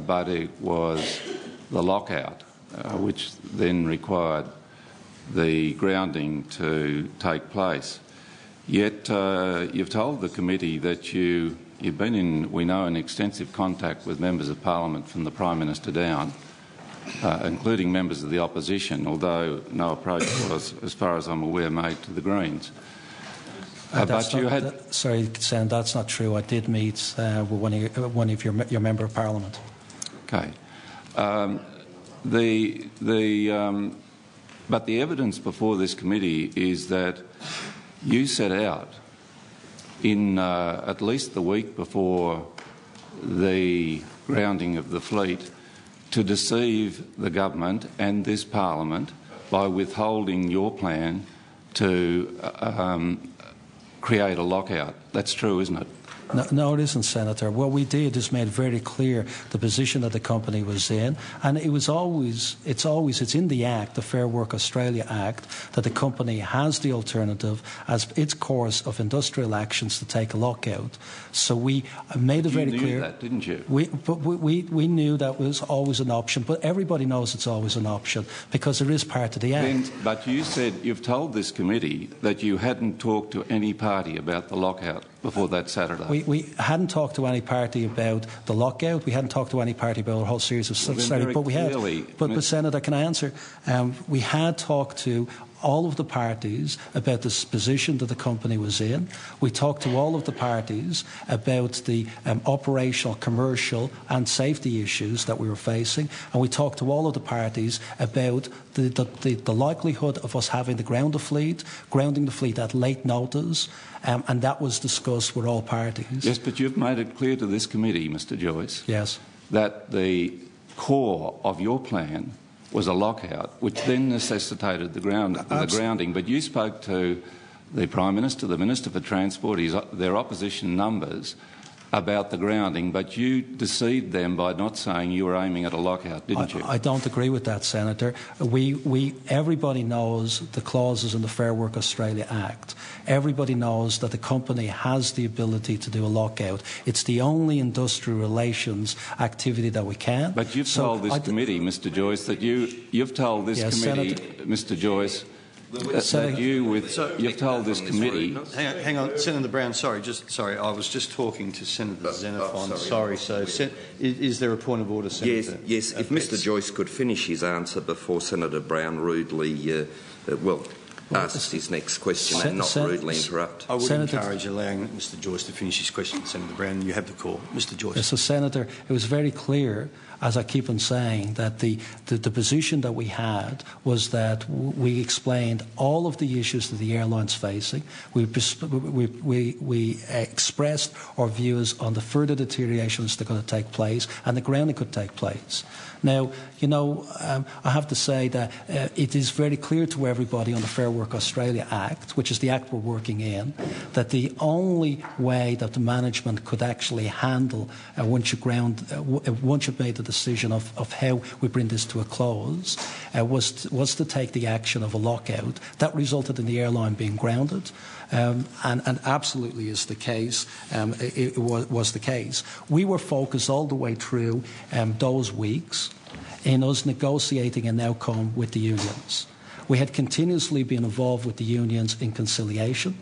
but it was the lockout, which then required the grounding to take place. Yet you've told the committee that you've been in, we know, in extensive contact with members of Parliament from the Prime Minister down, including members of the opposition, although no approach was, as far as I'm aware, made to the Greens. But you had... Sorry, Senator, that's not true. I did meet with one of your Member of Parliament. Okay. But the evidence before this committee is that you set out in at least the week before the grounding of the fleet to deceive the government and this Parliament by withholding your plan to create a lockout. That's true, isn't it? No, it isn't, Senator. What we did is made very clear the position that the company was in, and it's in the Act, the Fair Work Australia Act, that the company has the alternative as its course of industrial actions to take a lockout. So we made it very clear. You knew that, didn't you? We knew that was always an option, but everybody knows it's always an option because it is part of the Act. But you said you've told this committee that you hadn't talked to any party about the lockout before that Saturday. We hadn't talked to any party about the lockout. We hadn't talked to any party about a whole series of stuff. But we had. But Senator, can I answer? We had talked to all of the parties about this position that the company was in. We talked to all of the parties about the operational, commercial and safety issues that we were facing, and we talked to all of the parties about the likelihood of us having to grounding the fleet at late notice, and that was discussed with all parties. Yes, but you've made it clear to this committee, Mr. Joyce, yes, that the core of your plan was a lockout, which then necessitated the grounding. But you spoke to the Prime Minister, the Minister for Transport, their opposition numbers, about the grounding, but you deceived them by not saying you were aiming at a lockout, didn't you? I don't agree with that, Senator. Everybody knows the clauses in the Fair Work Australia Act. Everybody knows that the company has the ability to do a lockout. It's the only industrial relations activity that we can. But you've told this committee, Mr. Joyce, that you've told this committee, Senator, Mr. Joyce, you've told this committee. Hang on, Senator Brown. Sorry, I was just talking to Senator Xenophon. Sorry. So, is there a point of order, Senator? Yes. If Mr. Joyce could finish his answer before Senator Brown rudely, asks his next question and not rudely interrupt. I would encourage allowing Mr. Joyce to finish his question, Senator Brown. You have the call, Mr. Joyce. So, Senator, it was very clear, as I keep on saying, that the position that we had was that we explained all of the issues that the airline's facing. We expressed our views on the further deteriorations that are going to take place and the grounding could take place. Now, I have to say that it is very clear to everybody on the Fair Work Australia Act, which is the act we're working in, that the only way that the management could actually handle once you've made the decision of how we bring this to a close was to take the action of a lockout. That resulted in the airline being grounded. And absolutely is the case. It was the case. We were focused all the way through those weeks in us negotiating an outcome with the unions. We had continuously been involved with the unions in conciliation.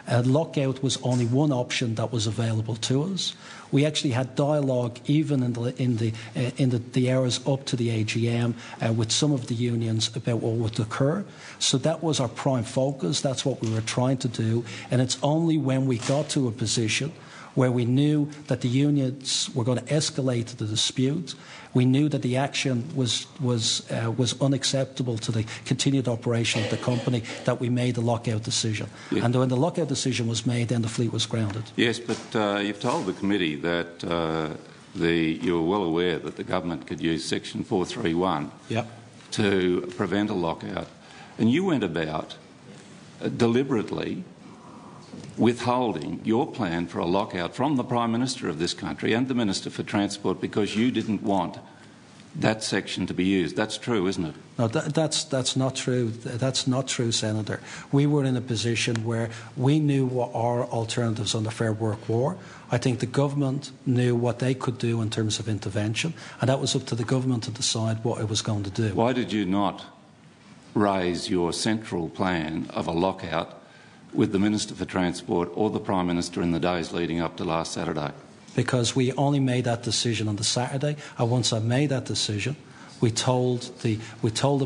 Lockout was only one option that was available to us. We actually had dialogue even in the hours up to the AGM with some of the unions about what would occur. So that was our prime focus. That's what we were trying to do. And it's only when we got to a position where we knew that the unions were going to escalate the dispute, we knew that the action was unacceptable to the continued operation of the company, that we made the lockout decision. Yeah. And when the lockout decision was made, then the fleet was grounded. Yes, but you've told the committee that you were well aware that the government could use Section 431 to prevent a lockout. And you went about deliberately withholding your plan for a lockout from the Prime Minister of this country and the Minister for Transport because you didn't want that section to be used. That's true, isn't it? No, that's not true. That's not true, Senator. We were in a position where we knew what our alternatives on the Fair Work were. I think the government knew what they could do in terms of intervention, and that was up to the government to decide what it was going to do. Why did you not raise your central plan of a lockout with the Minister for Transport or the Prime Minister in the days leading up to last Saturday? Because we only made that decision on the Saturday, and once I made that decision, we told the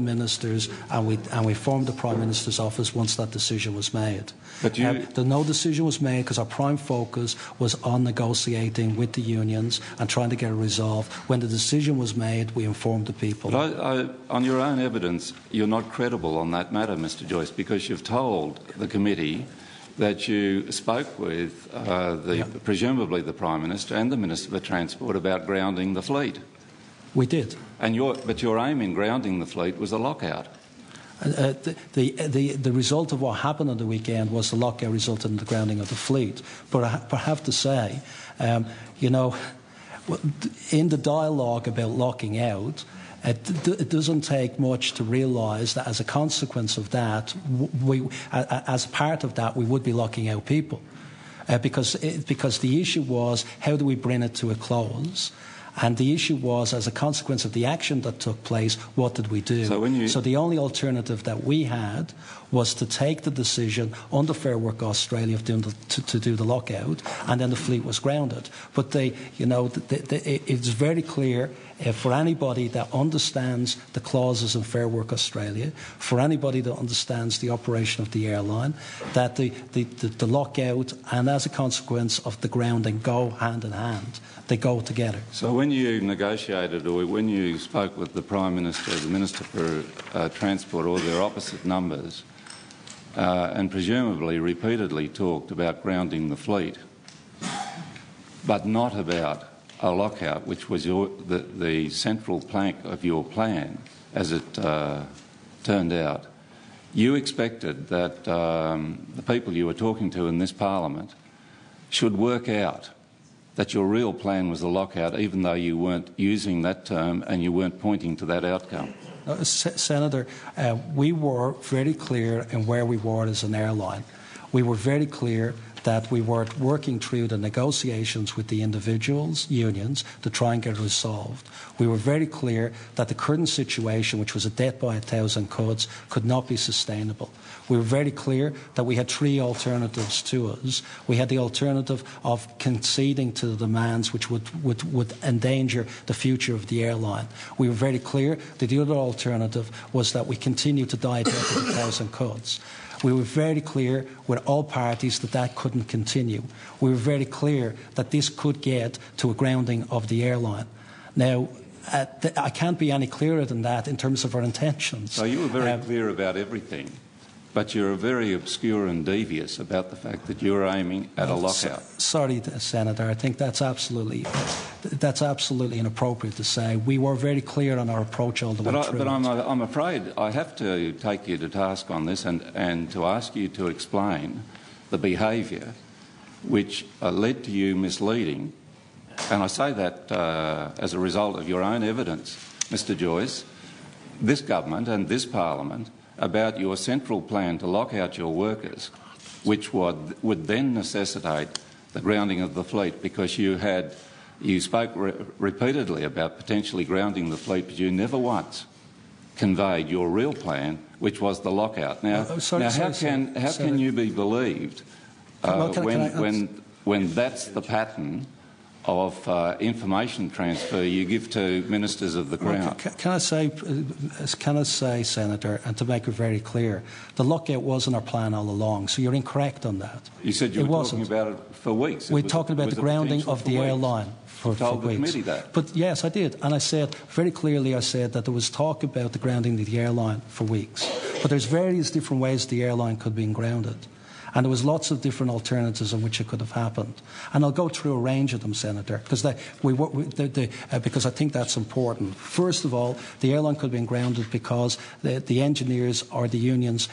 ministers, and we formed the Prime Minister's office once that decision was made. But no decision was made because our prime focus was on negotiating with the unions and trying to get a resolve. When the decision was made, we informed the people. But on your own evidence, you're not credible on that matter, Mr. Joyce, because you've told the committee that you spoke with presumably the Prime Minister and the Minister for Transport about grounding the fleet. We did. But your aim in grounding the fleet was a lockout. The result of what happened on the weekend was the lockout resulted in the grounding of the fleet. But I have to say, in the dialogue about locking out, it doesn't take much to realise that as a consequence of that, as part of that, we would be locking out people. Because the issue was, how do we bring it to a close? And the issue was, as a consequence of the action that took place, what did we do? So the only alternative that we had was to take the decision under Fair Work Australia to do the lockout, and then the fleet was grounded. But it's very clear for anybody that understands the clauses in Fair Work Australia, for anybody that understands the operation of the airline, that the lockout and, as a consequence of the grounding, go hand in hand. They go together. So when you negotiated, or when you spoke with the Prime Minister, the Minister for Transport, or their opposite numbers, and presumably repeatedly talked about grounding the fleet, but not about a lockout, which was the central plank of your plan, as it turned out, you expected that the people you were talking to in this Parliament should work out that your real plan was a lockout, even though you weren't using that term and you weren't pointing to that outcome. Senator, we were very clear in where we were as an airline. We were very clear that we were working through the negotiations with the individuals, unions, to try and get it resolved. We were very clear that the current situation, which was a death by 1,000 cuts, could not be sustainable. We were very clear that we had three alternatives to us. We had the alternative of conceding to the demands which would endanger the future of the airline. We were very clear that the other alternative was that we continue to die a death of 1,000 cuts. We were very clear with all parties that that couldn't continue. We were very clear that this could get to a grounding of the airline. Now, I can't be any clearer than that in terms of our intentions. So you were very clear about everything, but you're very obscure and devious about the fact that you're aiming at a lockout. Sorry, Senator, I think that's absolutely inappropriate to say. We were very clear on our approach all the way through. But I'm afraid I have to take you to task on this and to ask you to explain the behaviour which led to you misleading, and I say that as a result of your own evidence, Mr. Joyce, this government and this Parliament, about your central plan to lock out your workers, which would then necessitate the grounding of the fleet, because you spoke repeatedly about potentially grounding the fleet, but you never once conveyed your real plan, which was the lockout. Now, how can you be believed when that's the pattern of information transfer you give to ministers of the Crown? Can I say, Senator, and to make it very clear, the lockout wasn't our plan all along, so you're incorrect on that. You said you were talking about it for weeks. We're talking about the grounding of the airline for weeks. You told the committee that. But yes, I did, and I said very clearly, that there was talk about the grounding of the airline for weeks. But there's various different ways the airline could be grounded. And there was lots of different alternatives in which it could have happened. And I'll go through a range of them, Senator, because because I think that's important. First of all, the airline could have been grounded because the engineers or the unions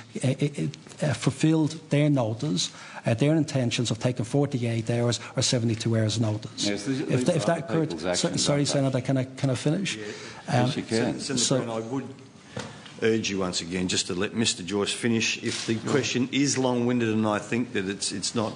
fulfilled their notice, their intentions of taking 48 hours or 72 hours notice. Yes, if that occurred, sorry, Senator, can I finish? Yes, you can. Senator Brown, I would urge you once again just to let Mr. Joyce finish. If the question is long-winded and I think that it's not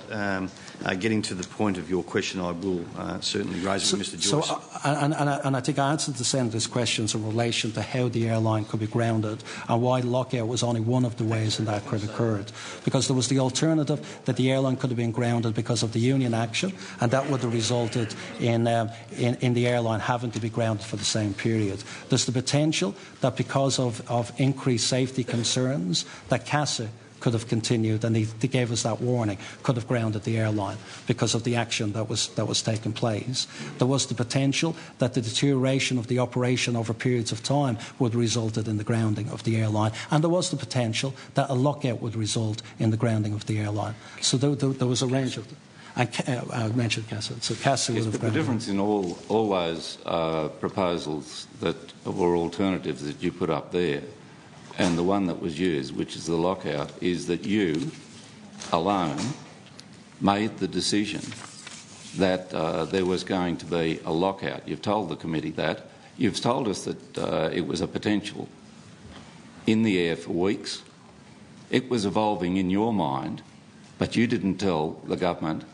getting to the point of your question, I will certainly raise it with Mr. Joyce. And I think I answered the Senator's questions in relation to how the airline could be grounded and why lockout was only one of the ways in that could have occurred. Because there was the alternative that the airline could have been grounded because of the union action, and that would have resulted in the airline having to be grounded for the same period. There's the potential that because of increased safety concerns that CASA could have continued, and they gave us that warning, could have grounded the airline because of the action that was taking place. There was the potential that the deterioration of the operation over periods of time would have resulted in the grounding of the airline, and there was the potential that a lockout would result in the grounding of the airline. So there was a range of them. I mentioned CASA. So CASA would have grounded. The difference in all those proposals that were alternatives that you put up there and the one that was used, which is the lockout, is that you alone made the decision that there was going to be a lockout. You've told the committee that. You've told us that it was a potential in the air for weeks. It was evolving in your mind, but you didn't tell the government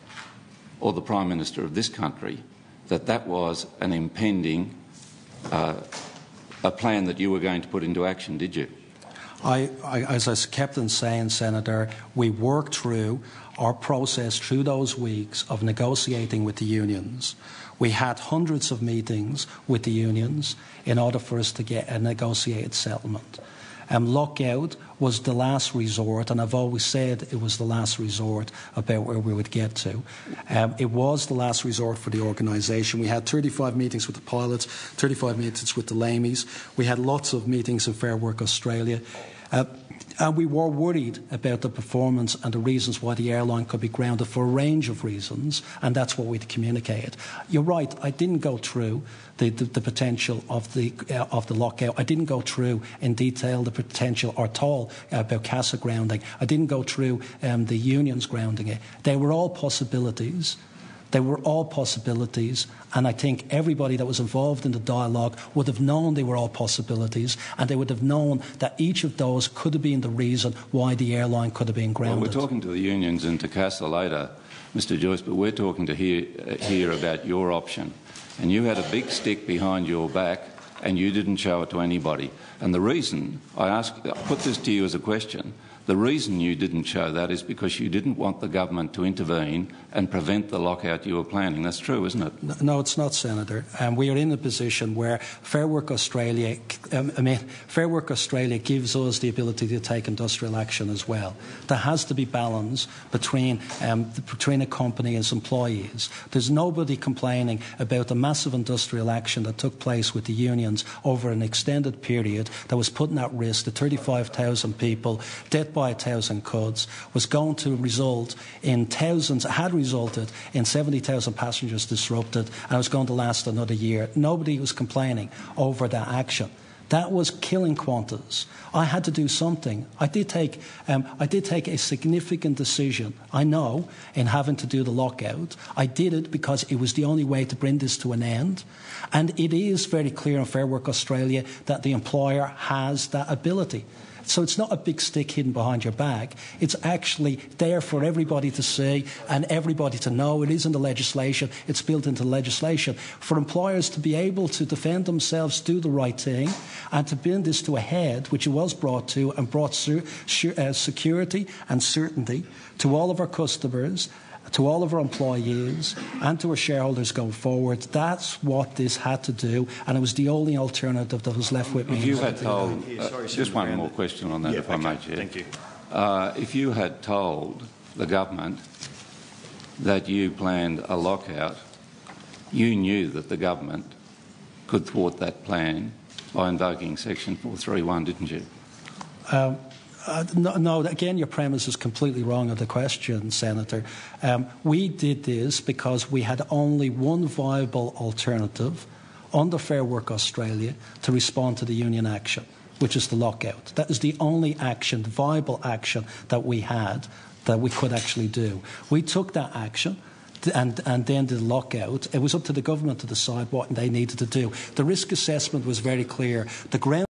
or the Prime Minister of this country that that was an impending a plan that you were going to put into action, did you? As I kept on saying, Senator, we worked through our process through those weeks of negotiating with the unions. We had hundreds of meetings with the unions in order for us to get a negotiated settlement. Lockout was the last resort, and I've always said it was the last resort about where we would get to. It was the last resort for the organisation. We had 35 meetings with the pilots, 35 meetings with the lamies. We had lots of meetings in Fair Work Australia. And we were worried about the performance and the reasons why the airline could be grounded for a range of reasons, and that's what we'd communicated. You're right, I didn't go through the potential of the lockout. I didn't go through in detail the potential or at all about CASA grounding. I didn't go through the unions grounding it. They were all possibilities. They were all possibilities, and I think everybody that was involved in the dialogue would have known they were all possibilities, and they would have known that each of those could have been the reason why the airline could have been grounded. Well, we're talking to the unions and to CASA later, Mr. Joyce, but we're talking to here about your option. And you had a big stick behind your back, and you didn't show it to anybody. And the reason I put this to you as a question. The reason you didn't show that is because you didn't want the government to intervene and prevent the lockout you were planning. That's true, isn't it? No, it's not, Senator. We are in a position where Fair Work Australia gives us the ability to take industrial action as well. There has to be balance between a company and its employees. There's nobody complaining about the massive industrial action that took place with the unions over an extended period that was putting at risk the 35,000 people, death by 1,000 cuts, was going to result in had resulted in 70,000 passengers disrupted, and it was going to last another year. Nobody was complaining over that action. That was killing Qantas. I had to do something. I did take a significant decision, I know, in having to do the lockout. I did it because it was the only way to bring this to an end. And it is very clear in Fair Work Australia that the employer has that ability. So it's not a big stick hidden behind your back. It's actually there for everybody to see and everybody to know. It is in the legislation. It's built into the legislation. For employers to be able to defend themselves, do the right thing, and to bring this to a head, which it was brought to, and brought security and certainty to all of our customers, to all of our employees and to our shareholders going forward. That's what this had to do, and it was the only alternative that was left with me. If you had told, just one more question on that, if I may, Chair. Thank you. If you had told the government that you planned a lockout, you knew that the government could thwart that plan by invoking Section 431, didn't you? No, again, your premise is completely wrong of the question, Senator. We did this because we had only one viable alternative under Fair Work Australia to respond to the union action, which is the lockout. That is the only action, the viable action that we had that we could actually do. We took that action and then the lockout. It was up to the government to decide what they needed to do. The risk assessment was very clear. The ground